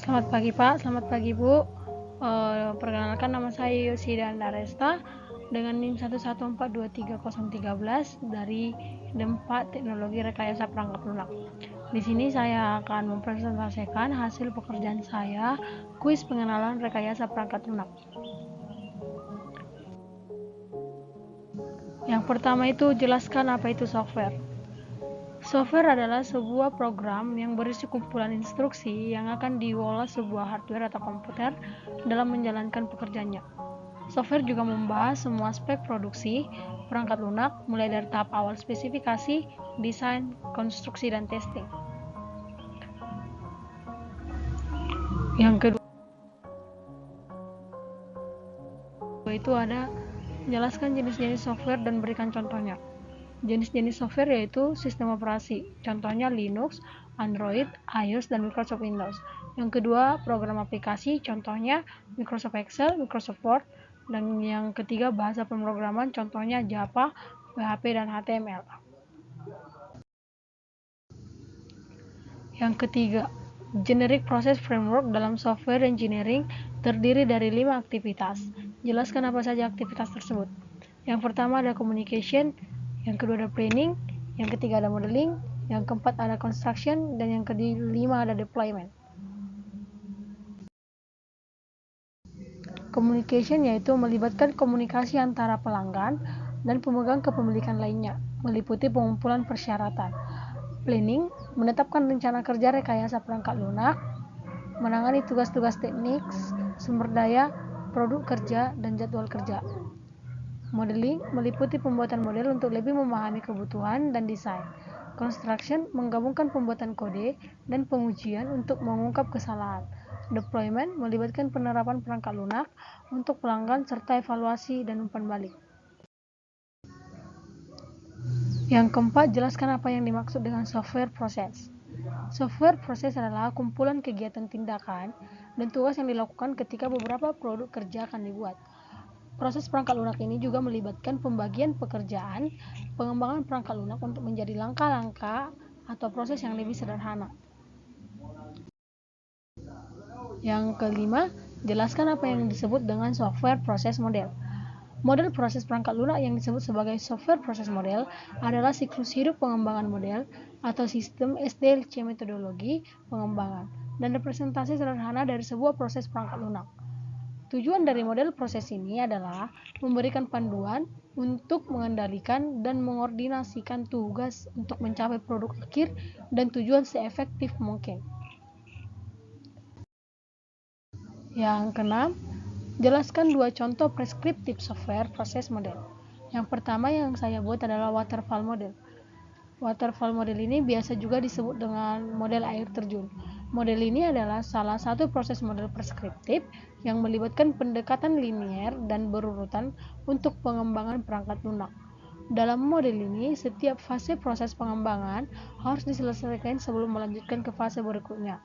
Selamat pagi Pak, selamat pagi Bu. Perkenalkan nama saya Yosida Andaresta dengan NIM 1142313 dari Dempa Teknologi Rekayasa Perangkat Lunak. Di sini saya akan mempresentasikan hasil pekerjaan saya, kuis pengenalan rekayasa perangkat lunak. Yang pertama itu jelaskan apa itu software. Software adalah sebuah program yang berisi kumpulan instruksi yang akan diolah sebuah hardware atau komputer dalam menjalankan pekerjaannya. Software juga membahas semua aspek produksi perangkat lunak, mulai dari tahap awal spesifikasi, desain, konstruksi, dan testing. Yang kedua itu ada menjelaskan jenis-jenis software dan berikan contohnya. Jenis-jenis software yaitu sistem operasi, contohnya Linux, Android, iOS, dan Microsoft Windows. Yang kedua, program aplikasi, contohnya Microsoft Excel, Microsoft Word, dan yang ketiga, bahasa pemrograman, contohnya Java, PHP, dan HTML. Yang ketiga, generic process framework dalam software engineering terdiri dari 5 aktivitas. Jelaskan apa saja aktivitas tersebut. Yang pertama ada communication, yang kedua ada planning, yang ketiga ada modeling, yang keempat ada construction, dan yang kelima ada deployment. Communication yaitu melibatkan komunikasi antara pelanggan dan pemegang kepemilikan lainnya, meliputi pengumpulan persyaratan. Planning, menetapkan rencana kerja rekayasa perangkat lunak, menangani tugas-tugas teknik, sumber daya, produk kerja, dan jadwal kerja. Modeling meliputi pembuatan model untuk lebih memahami kebutuhan dan desain. Construction menggabungkan pembuatan kode dan pengujian untuk mengungkap kesalahan. Deployment melibatkan penerapan perangkat lunak untuk pelanggan serta evaluasi dan umpan balik. Yang keempat, jelaskan apa yang dimaksud dengan software proses. Software proses adalah kumpulan kegiatan tindakan dan tugas yang dilakukan ketika beberapa produk kerja akan dibuat. Proses perangkat lunak ini juga melibatkan pembagian pekerjaan, pengembangan perangkat lunak untuk menjadi langkah-langkah atau proses yang lebih sederhana. Yang kelima, jelaskan apa yang disebut dengan software proses model. Model proses perangkat lunak yang disebut sebagai software proses model adalah siklus hidup pengembangan model atau sistem SDLC metodologi pengembangan dan representasi sederhana dari sebuah proses perangkat lunak. Tujuan dari model proses ini adalah memberikan panduan untuk mengendalikan dan mengordinasikan tugas untuk mencapai produk akhir dan tujuan seefektif mungkin. Yang keenam, jelaskan dua contoh preskriptif software proses model. Yang pertama yang saya buat adalah waterfall model. Waterfall model ini biasa juga disebut dengan model air terjun. Model ini adalah salah satu proses model preskriptif yang melibatkan pendekatan linier dan berurutan untuk pengembangan perangkat lunak. Dalam model ini, setiap fase proses pengembangan harus diselesaikan sebelum melanjutkan ke fase berikutnya.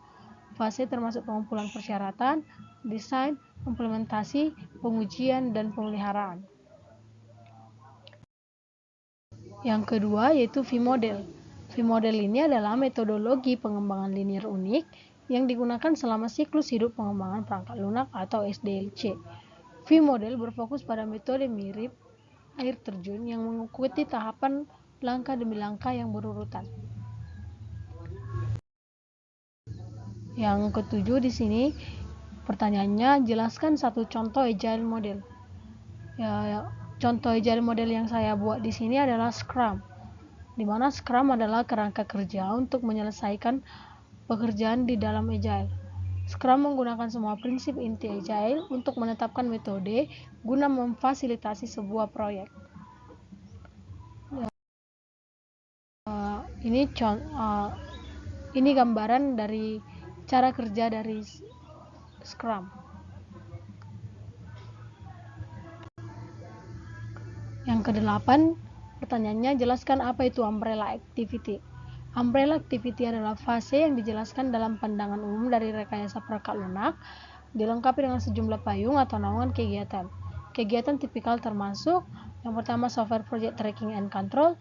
Fase termasuk pengumpulan persyaratan, desain, implementasi, pengujian, dan pemeliharaan. Yang kedua yaitu V-model. V-model ini adalah metodologi pengembangan linear unik yang digunakan selama siklus hidup pengembangan perangkat lunak atau SDLC. V-model berfokus pada metode mirip air terjun yang mengikuti tahapan langkah demi langkah yang berurutan. Yang ketujuh di sini pertanyaannya, jelaskan satu contoh agile model. Contoh agile model yang saya buat di sini adalah Scrum, di mana Scrum adalah kerangka kerja untuk menyelesaikan pekerjaan di dalam agile. Scrum menggunakan semua prinsip inti agile untuk menetapkan metode guna memfasilitasi sebuah proyek. Ini gambaran dari cara kerja dari Scrum. Yang kedelapan, pertanyaannya, jelaskan apa itu umbrella activity. Umbrella activity adalah fase yang dijelaskan dalam pandangan umum dari rekayasa perangkat lunak, dilengkapi dengan sejumlah payung atau naungan kegiatan. Kegiatan tipikal termasuk yang pertama software project tracking and control,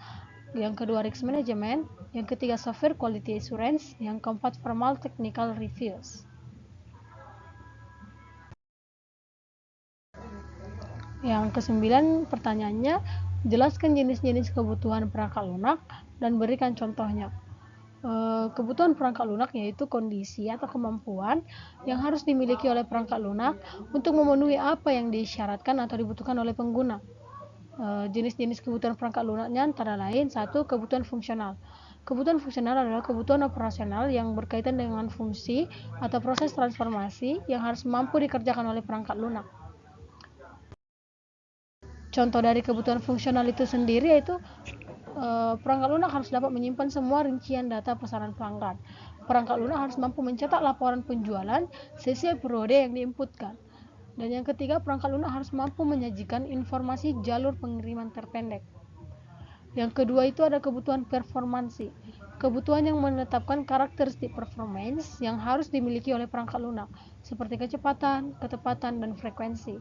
yang kedua risk management, yang ketiga software quality assurance, yang keempat formal technical reviews. Yang kesembilan pertanyaannya, jelaskan jenis-jenis kebutuhan perangkat lunak dan berikan contohnya. Kebutuhan perangkat lunak yaitu kondisi atau kemampuan yang harus dimiliki oleh perangkat lunak untuk memenuhi apa yang disyaratkan atau dibutuhkan oleh pengguna. Jenis-jenis kebutuhan perangkat lunaknya antara lain, satu, kebutuhan fungsional. Kebutuhan fungsional adalah kebutuhan operasional yang berkaitan dengan fungsi atau proses transformasi yang harus mampu dikerjakan oleh perangkat lunak. Contoh dari kebutuhan fungsional itu sendiri yaitu perangkat lunak harus dapat menyimpan semua rincian data pesanan pelanggan. Perangkat lunak harus mampu mencetak laporan penjualan sesuai periode yang diinputkan. Dan yang ketiga, perangkat lunak harus mampu menyajikan informasi jalur pengiriman terpendek. Yang kedua itu ada kebutuhan performansi. Kebutuhan yang menetapkan karakteristik performance yang harus dimiliki oleh perangkat lunak, seperti kecepatan, ketepatan, dan frekuensi.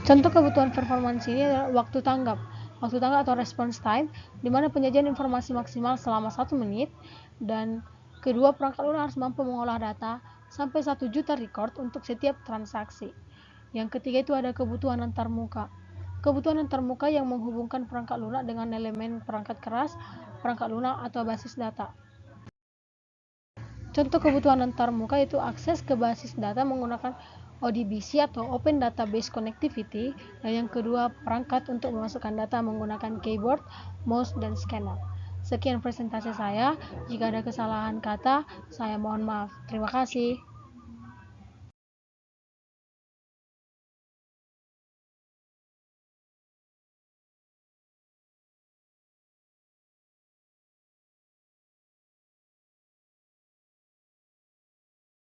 Contoh kebutuhan performansi ini adalah waktu tanggap. Waktu tanggap atau response time, di mana penyajian informasi maksimal selama 1 menit, dan kedua, perangkat lunak harus mampu mengolah data sampai 1 juta record untuk setiap transaksi. Yang ketiga itu ada kebutuhan antarmuka. Kebutuhan antarmuka yang menghubungkan perangkat lunak dengan elemen perangkat keras, perangkat lunak atau basis data. Contoh kebutuhan antarmuka itu akses ke basis data menggunakan ODBC atau Open Database Connectivity, dan yang kedua, perangkat untuk memasukkan data menggunakan keyboard, mouse, dan scanner. Sekian presentasi saya. Jika ada kesalahan kata, saya mohon maaf. Terima kasih.